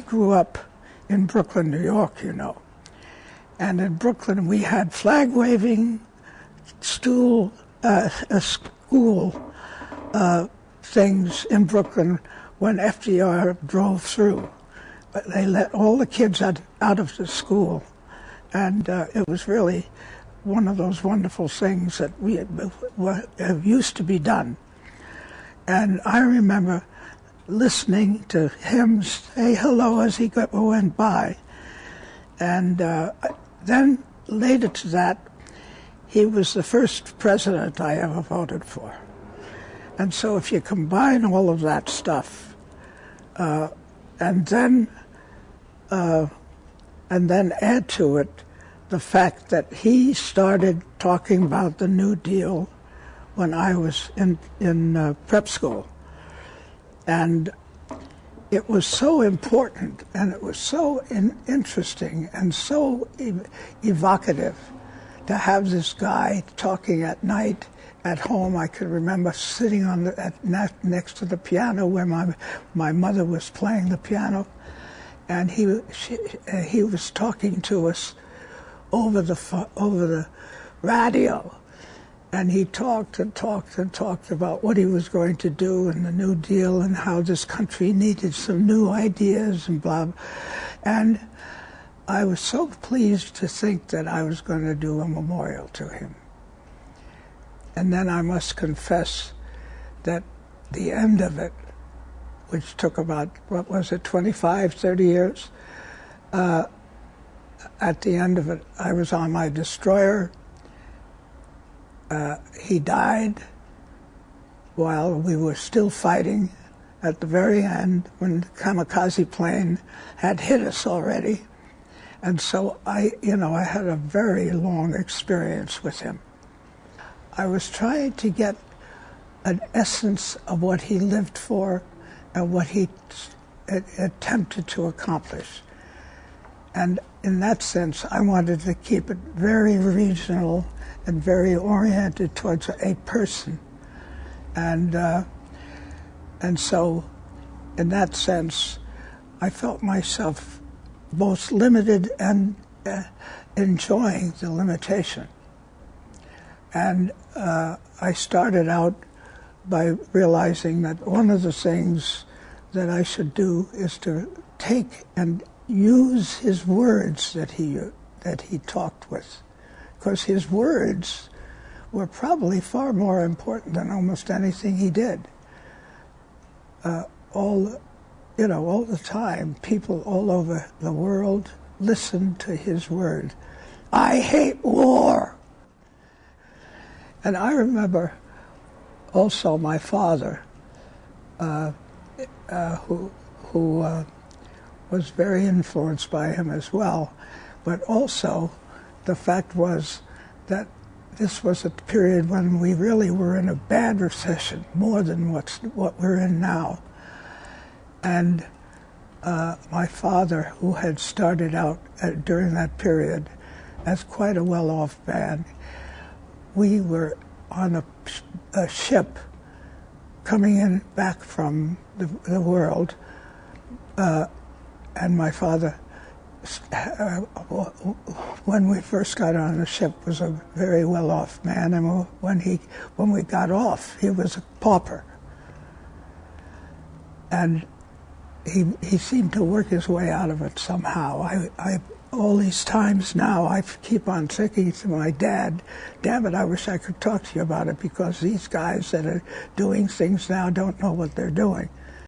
grew up in Brooklyn, New York, you know. And in Brooklyn, we had flag-waving school things in Brooklyn when FDR drove through. They let all the kids out of the school. And it was really one of those wonderful things that used to be done. And I remember listening to him say hello as he went by. And then later to that, he was the first president I ever voted for. And so if you combine all of that stuff, and then add to it the fact that he started talking about the New Deal when I was in prep school. And it was so important, and it was so interesting and so evocative to have this guy talking at night at home. I could remember sitting next to the piano where my mother was playing the piano, and he was talking to us over the radio, and he talked and talked and talked about what he was going to do in the New Deal and how this country needed some new ideas and blah. And I was so pleased to think that I was going to do a memorial to him. And then I must confess that the end of it, which took about, 25, 30 years, at the end of it, I was on my destroyer. He died while we were still fighting at the very end when the kamikaze plane had hit us already. And so I had a very long experience with him. I was trying to get an essence of what he lived for and what he attempted to accomplish. And in that sense, I wanted to keep it very regional and very oriented towards a person. And so, in that sense, I felt myself both limited and enjoying the limitation. And I started out by realizing that one of the things that I should do is to take and use his words that he talked with, because his words were probably far more important than almost anything he did. All the time, people all over the world listened to his word. I hate war. And I remember also my father, who was very influenced by him as well, but also the fact was that this was a period when we really were in a bad recession, more than what we're in now. And my father, who had started out during that period as quite a well-off man, we were on a ship coming in back from the world, and my father, when we first got on the ship, was a very well-off man, and when we got off, he was a pauper. And he seemed to work his way out of it somehow. All these times now, I keep on thinking to my dad, damn it, I wish I could talk to you about it, because these guys that are doing things now don't know what they're doing.